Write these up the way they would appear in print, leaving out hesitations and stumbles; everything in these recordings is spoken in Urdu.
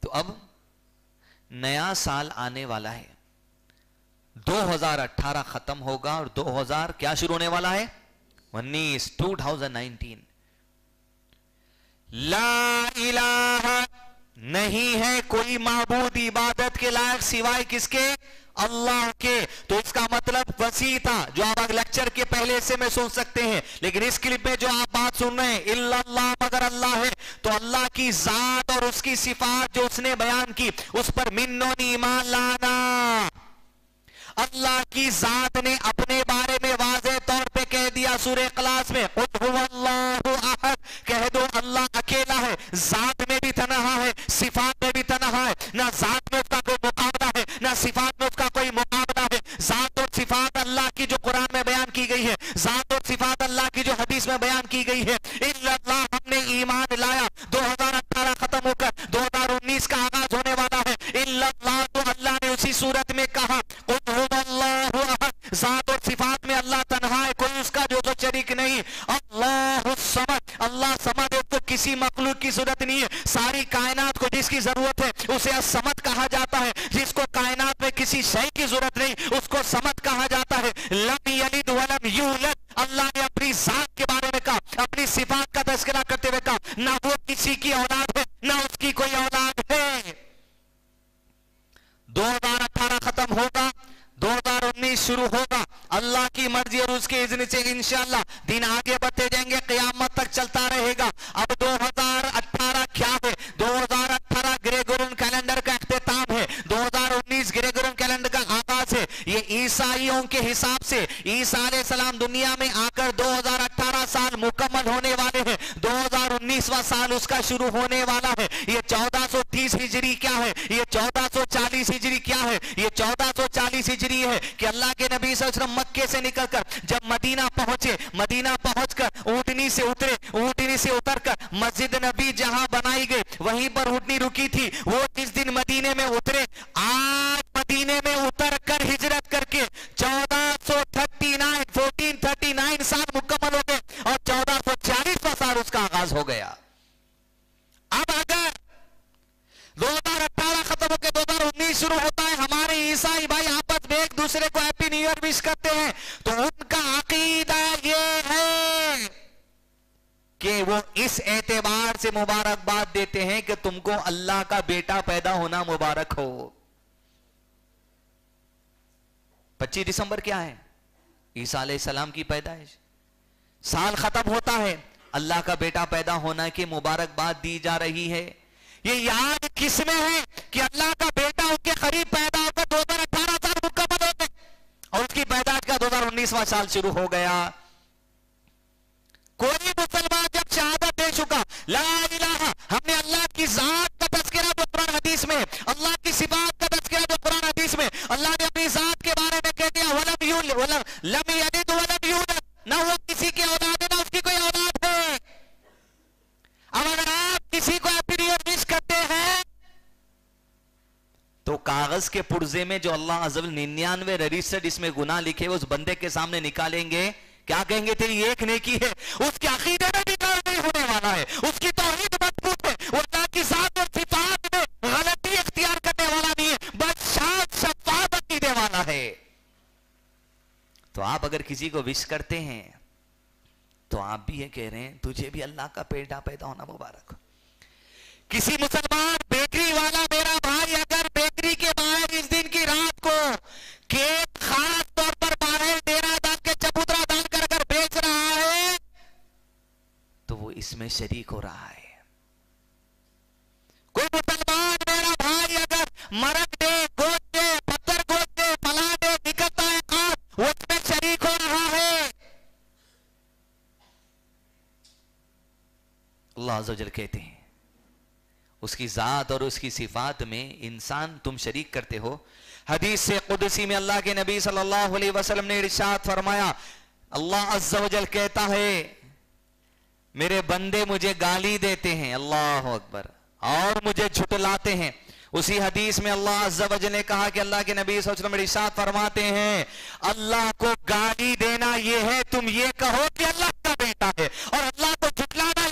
تو اب نیا سال آنے والا ہے, 2018 ختم ہوگا اور 2000 کیا شروع ہونے والا ہے, 2019. لا الہ, نہیں ہے کوئی معبود عبادت کے لائق سوائے کس کے, اللہ کے. تو اس کا مطلب وسیع تھا جو آپ لیکچر کے پہلے حصے میں سن سکتے ہیں, لیکن اس کلپ میں جو آپ بات سن رہے ہیں الا اللہ, مگر اللہ ہے. تو اللہ کی ذات اور اس کی صفات جو اس نے بیان کی اس پر منون ایمان لانا. اللہ کی ذات نے اپنے بارے میں واضح طور پہ کہہ دیا سورہ اخلاص میں, قل هو اللہ احد, کہہ دو اللہ اکیلا ہے, ذات میں بھی تنہا ہے, صفات میں بھی تنہا ہے, نہ ذات میں اس کا کوئی مقابلہ ہے نہ صفات میں اس کا کوئی مقابلہ ہے. ذات اور صفات اللہ کی جو قرآن میں بیان کی گئی ہے, ذات اور صفات اللہ کی جو حدیث میں بیان کی گئی ہے, الا اللہ, ہم نے ایمان لایا. 2018 ختم ہو کر 2019 کا آغاز ہونے والا ہے. الا اللہ, تو اللہ نے اسی صورت میں کہا قل هو اللہ احد, ذات اور صفات میں اللہ تنہا ہے, کوئی اس کا جو شریک نہیں. اللہ الصمد, اللہ صمد ہے, تو کسی مخلوق کی ضرورت نہیں ہے. ساری کائنات کو جس کی ضرورت ہے اسے الصمد کہا جاتا ہے. جس کو کائنات میں کسی شے کی ضرورت نہیں اس کو صمد کہا جاتا ہے. لم یلد ولم یولد, اللہ نے اپنی ذات کے بارے میں کہا, اپنی صفات کا تذکرہ کرتے ہوئے کہا نہ وہ کسی کی اولاد ہے نہ اس کی کوئی اولاد ہے. 2018 ختم ہوگا, 2019 شروع ہوگا. اللہ کی مرضی اور اس کے اذن سے انشاءاللہ دن آگے بڑھتے جائیں گے, قیامت تک چلتا رہے گا. اب 2018 کیا ہے, 2018 گریگورین کیلنڈر کا اختتام ہے, 2019 گریگورین کیلنڈر کا آغاز ہے. یہ عیسائیوں کے حساب سے عیسیٰ علیہ السلام دنیا میں آ کر 2018 سال مکمل ہونے والے ہیں, 2019واں سال اس کا شروع ہونے والا ہے. یہ 1430 ہجری کیا ہے, یہ 1440 ہجری کیا ہے, یہ 1440 ہجری ہے کہ اللہ کے نبی صلی اللہ علیہ وسلم مکے سے نکل کر جب مدینہ پہنچے, مدینہ پہنچ کر اونٹنی سے اترے, اونٹنی سے اتر کر مسجد نبی جہاں بنائی گئی وہیں پر اونٹنی رکی تھی. وہ جس دن مدینے میں اترے, آج مدینے میں اتر کر ہجرت کر کے 1439 سال مکمل ہو گئے اور 1440واں سال اس کا آغاز ہو گیا. اب اگر 2018 ختم ہو کے 2019 شروع ہوتا ہے, ہمارے عیسائی بھائی آپس میں ایک دوسرے کو ہیپی نیو ایئر وش کرتے ہیں, تو ان کا عقیدہ یہ ہے کہ وہ اس اعتبار سے مبارکباد دیتے ہیں کہ تم کو اللہ کا بیٹا پیدا ہونا مبارک ہو. 25 دسمبر کیا ہے, عیسیٰ علیہ السلام کی پیدائش. سال ختم ہوتا ہے, اللہ کا بیٹا پیدا ہونا کی مبارکباد دی جا رہی ہے. یہ یاد کس میں ہے کہ اللہ کا بیٹا ان کے قریب پیدا ہو کر 2018 سال مکمل ہو گئے اور اس کی پیدائش کا 2019واں سال شروع ہو گیا. کوئی مسلمان جب شہادت دے چکا لا الہ, ہم نے اللہ کی ذات کا تذکرہ جو قرآن حدیث میں, اللہ کی صفات کا تذکرہ جو قرآن حدیث میں, اللہ نے اپنی ذات کے بارے میں کہہ دیا لم یلد ولم یولد, نہ وہ کسی کی اولاد ہے نہ اس کی کوئی اولاد ہے. اب اگر آپ کسی کو ہیپی نیو ایئر وش کرتے ہیں تو کاغذ کے پرزے میں جو اللہ عز و جل 99 رجسٹرڈ اس میں گناہ لکھے اس بندے کے سامنے نکالیں گے, کیا کہیں گے تیری ایک نیکی ہے, اس کے عقیدے میں بگاڑ نہیں ہونے والا ہے, اس کی توحید مضبوط ہے, وہ اللہ کی ذات اور صفات میں غلطی اختیار کرنے والا نہیں ہے, بس شاد شفاف عقیدے والا ہے. تو آپ اگر کسی کو وش کرتے ہیں تو آپ بھی یہ کہہ رہے ہیں تجھے بھی اللہ کا بیٹا پیدا ہونا مبارک. کسی مسلمان بیکری والا میرا بھائی اگر بیکری کے باہر اس دن کی رات کو کیک خاص طور پر باہر ڈیرا ڈال کے چبوترا ڈال کر اگر بیچ رہا ہے تو وہ اس میں شریک ہو رہا ہے. کوئی مسلمان میرا بھائی اگر مرد دے, گوشت دے, پتھر گوشت دے, پلا دے, نکلتا ہے خاص, وہ اس میں شریک ہو رہا ہے. اللہ عز و جل کہتے ہیں اس کی ذات اور اس کی صفات میں انسان تم شریک کرتے ہو. حدیث سے قدسی میں اللہ کے نبی صلی اللہ علیہ وسلم نے ارشاد فرمایا, اللہ عز و جل کہتا ہے میرے بندے مجھے گالی دیتے ہیں, اللہ اکبر, اور مجھے جھٹلاتے ہیں. اسی حدیث میں اللہ عز و جل نے کہا کہ اللہ کے نبی صلی اللہ علیہ وسلم ارشاد فرماتے ہیں اللہ کو گالی دینا یہ ہے تم یہ کہو کہ اللہ کا بیٹا ہے, اور اللہ کو جھٹلانا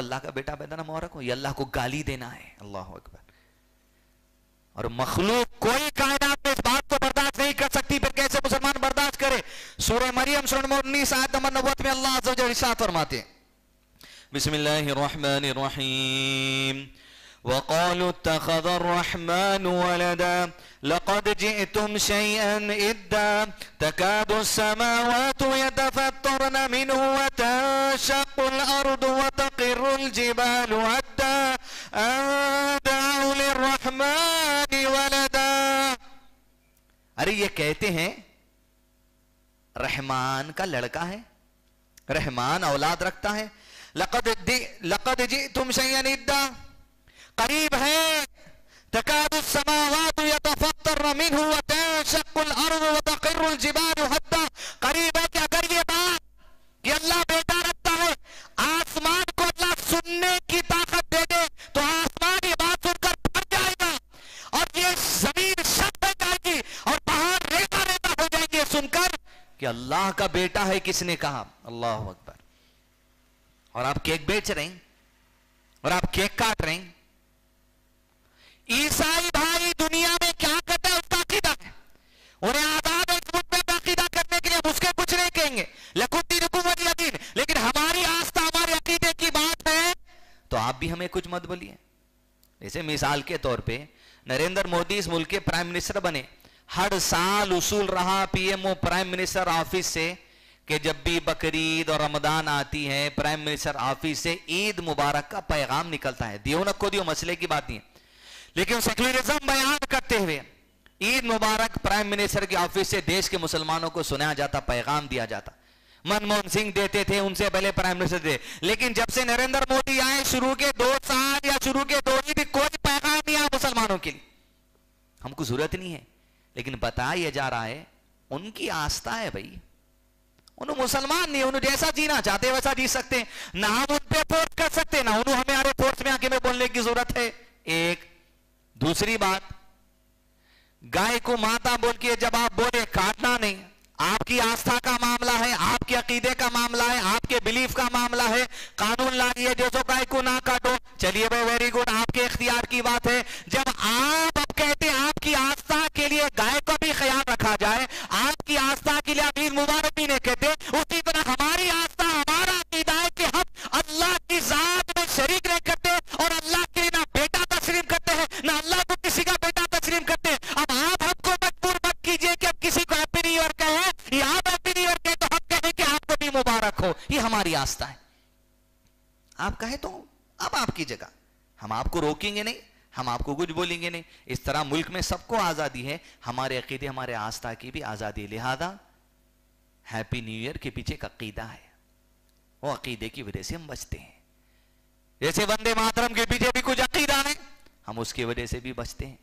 اللہ کا بیٹا پیدا نہ مبارک ہو. یہ اللہ کو گالی دینا ہے. اللہ اکبر. اور مخلوق کوئی کائنات میں اس بات کو برداشت نہیں کر سکتی, پھر کیسے مسلمان برداشت کرے. سورہ مریم سورہ نمبر 19 آیت نمبر 90 میں اللہ عز و جل ارشاد فرماتے ہیں, بسم اللہ الرحمن الرحیم, وقالوا اتخذ الرحمن ولدا لقد جئتم شيئا إدا تكاد السماوات يتفطرن منه وتنشق الأرض وتقر الجبال هدا أن دعوا للرحمن ولدا. ارے یہ کہتے ہیں رحمان کا لڑکا ہے, رحمان اولاد رکھتا ہے. لقد جئتم شيئا إدا, قریب ہے, تکاد السماوات یتفطرن منہ وتنشق الارض وتقر الجبال ہدا, قریب ہے کہ اگر یہ بات کہ اللہ بیٹا رکھتا ہے آسمان کو اللہ سننے کی طاقت دے دے تو آسمان یہ بات سن کر پھٹ جائے گا, اور یہ زمین شک ہو جائے گی اور پہاڑ ریتا ریتا ہو جائیں گے سن کر کہ اللہ کا بیٹا ہے کس نے کہا. اللہ اکبر. اور آپ کیک بیچ رہے ہیں اور آپ کیک کاٹ رہے ہیں. عیسائی بھائی دنیا میں کیا کرتا ہے اس کا عقیدہ ہے, انہیں آزاد ہے اس ملک میں عقیدہ کرنے کے لیے, ہم اس کے کچھ نہیں کہیں گے, لکم دینکم ولی دین. لیکن ہماری آستہ ہمارے عقیدے کی بات ہے تو آپ بھی ہمیں کچھ مت بولیے. جیسے مثال کے طور پہ نریندر مودی اس ملک کے پرائم منسٹر بنے, ہر سال اصول رہا P M O prime minister office سے کہ جب بھی بقرعید اور رمضان آتی ہے پرائم منسٹر آفس سے عید مبارک کا پیغام نکلتا ہے. دیو نکو دیو مسئلے کی بات نہیں ہے, لیکن سیکولرزم بیان کرتے ہوئے عید مبارک پرائم منسٹر کے آفس سے دیش کے مسلمانوں کو سنایا جاتا, پیغام دیا جاتا. منموہن سنگھ دیتے تھے, ان سے پہلے پرائم منسٹر تھے, لیکن جب سے نریندر مودی آئے شروع کے 2 سال یا شروع کے 2 عید کوئی پیغام نہیں آیا مسلمانوں کے لیے. ہم کو ضرورت نہیں ہے, لیکن بتایا جا رہا ہے ان کی آستھا ہے بھائی, انہوں مسلمان نہیں, انہوں جیسا جینا چاہتے ویسا جی سکتے ہیں, نہ ہم ان پہ فورس کر سکتے نہ انہوں ہمارے فورس میں آگے میں بولنے کی ضرورت ہے. ایک دوسری بات, گائے کو ماتا بول کے جب آپ بولے کاٹنا نہیں, آپ کی آستھا کا معاملہ ہے, آپ کے عقیدے کا معاملہ ہے, آپ کے بلیف کا معاملہ ہے, قانون لائیے جو سو گائے کو نہ کاٹو, چلیے بھائی ویری گڈ, آپ کے اختیار کی بات ہے. جب آپ اب کہتے ہیں آپ کی آستھا کے لیے گائے کو بھی خیال رکھا جائے, آپ کی آستھا کے لیے امیر مبارک بھی نہیں کہتے, اسی طرح ہماری آستھا ہمارا عقیدہ ہے کہ ہم اللہ کی ذات میں شریک نہیں کرتے اور اللہ کے لیے نہ بیٹا تسلیم کرتے ہیں نہ اللہ کو کسی کا بیٹا تسلیم کرتے ہیں. اب آپ ہم کو مجبور مت کیجئے کہ اب کسی کو ہیپی نیو ایئر کہیں یا آپ ہیپی نیو ایئر کہیں تو ہم کہیں کہ آپ کو بھی مبارک ہو. یہ ہماری آستھا ہے, آپ کہیں تو اب آپ کی جگہ, ہم آپ کو روکیں گے نہیں, ہم آپ کو کچھ بولیں گے نہیں. اس طرح ملک میں سب کو آزادی ہے, ہمارے عقیدے ہمارے آستھا کی بھی آزادی ہے. لہذا ہیپی نیو ایئر کے پیچھے ایک عقیدہ ہے, وہ عقیدے کی وجہ سے ہم بچتے ہیں. جیسے وندے ماترم کے پیچھے بھی کچھ عقیدہ ہے, ہم اس کی وجہ سے بھی بچتے ہیں.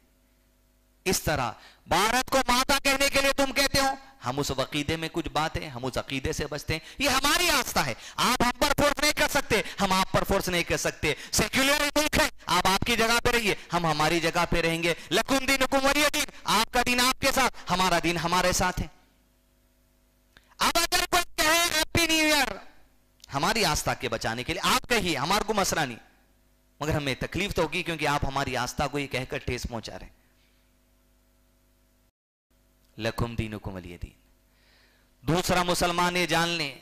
اس طرح بھارت کو ماتا کہنے کے لیے تم کہتے ہو, ہم اس عقیدے میں کچھ باتیں, ہم اس عقیدے سے بچتے ہیں. یہ ہماری آستھا ہے, آپ ہم پر فورس نہیں کر سکتے, ہم آپ پر فورس نہیں کر سکتے. سیکولر ملک ہے, آپ آپ کی جگہ پہ رہیے, ہم ہماری جگہ پہ رہیں گے. لکم دینکم ولی دین, آپ کا دین آپ کے ساتھ, ہمارا دین ہمارے ساتھ ہے. اب اگر کوئی کہے ہیپی نیو ایئر ہماری آستھا کے بچانے کے لیے, آپ کہیے, ہمارے کو مسئلہ نہیں, مگر ہمیں تکلیف تو ہوگی کیونکہ آپ ہماری آستھا کو یہ کہہ کر ٹھیس پہنچا رہے ہیں. لکم دینکم ولی دین. دوسرا مسلمان یہ جان لیں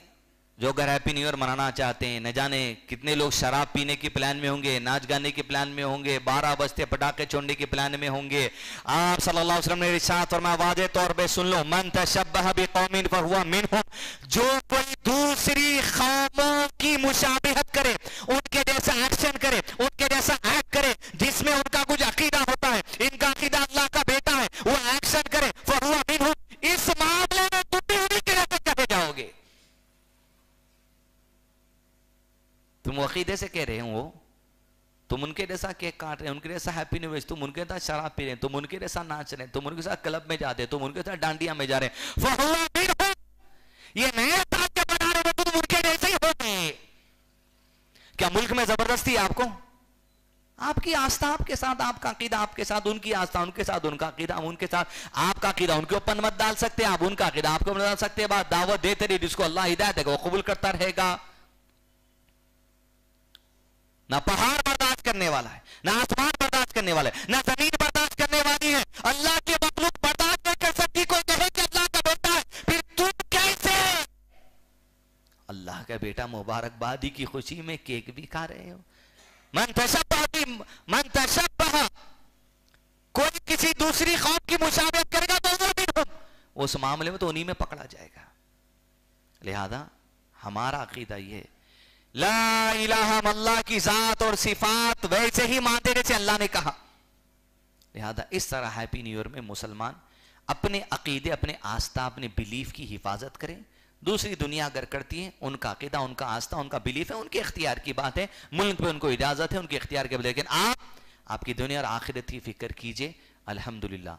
جو اگر ہیپی نیو ایئر منانا چاہتے ہیں, نہ جانے کتنے لوگ شراب پینے کی پلان میں ہوں گے, ناچ گانے کی پلان میں ہوں گے, 12 بجتے پٹاخے چھوڑنے کی پلان میں ہوں گے. آپ صلی اللہ علیہ وسلم نے ارشاد فرمایا, واضح طور پہ سن لو, من تشبہ بقوم فہو منہم, جو کوئی دوسری قوموں کی مشابہت کرے, ان کے جیسا ایکشن کرے, ان کے جیسا ایکٹ کرے جس میں ان کا کچھ عقیدہ ہوتا ہے, ان کا عقیدہ اللہ کا بیٹا ہے, وہ ایکشن کرے, فہو منہم, اس معاملے میں تم بھی انہی کے جیسے کہتے جاؤ گے. تم عقیدے سے کہہ رہے ہو, تم ان کے جیسا کیک کاٹ رہے ہیں, ان کے جیسا ہیپی نیو ایئر, تم ان کے ساتھ شراب پی رہے ہیں, تم ان کے جیسا ناچ رہے ہیں, تم ان کے ساتھ کلب میں جاتے ہیں, تم ان کے ساتھ ڈانڈیا میں جا رہے ہیں, فہو منہم, یہ نئے ساتھ کے بنا رہے ہیں, تم ان کے جیسے ہی ہو گئے. کیا ملک میں زبردستی آپ کو؟ آپ کی آستھا آپ کے ساتھ, آپ کا عقیدہ آپ کے ساتھ, ان کی آستھا ان کے ساتھ, ان کا عقیدہ ان کے ساتھ. آپ کا عقیدہ ان کے اوپر مت ڈال سکتے, آپ ان کا عقیدہ آپ کو مت ڈال سکتے. بات دعوت دیتے رہیے, جس کو اللہ ہدایت دے گا وہ قبول کرتا رہے گا. نہ پہاڑ برداشت کرنے والا ہے، نہ آسمان برداشت کرنے والا ہے، نہ زمین برداشت کرنے والی ہے. اللہ کی مخلوق برداشت نہیں کر سکتی. کوئی کہے کہ اللہ کا بیٹا ہے، پھر تم کیسے اللہ کا بیٹا؟ مبارکبادی کی خوشی میں کیک بھی کھا رہے ہو. من تشبہ، کوئی کسی دوسری قوم کی مشابہت کرے گا تو وہ بھی اس معاملے میں تو انہی میں پکڑا جائے گا. لہذا ہمارا عقیدہ یہ، لا الہ، اللہ کی ذات اور صفات ویسے ہی مانتے جیسے اللہ نے کہا. لہذا اس طرح ہیپی نیو ایئر میں مسلمان اپنے عقیدے، اپنے آستھا، اپنے بلیف کی حفاظت کریں. دوسری دنیا اگر کرتی ہے، ان کا عقیدہ، ان کا آستھا، ان کا بلیف ہے، ان کے اختیار کی بات ہے. ملک پہ ان کو اجازت ہے، ان کے اختیار کے، لیکن آپ کی دنیا اور آخرت کی فکر کیجئے. الحمدللہ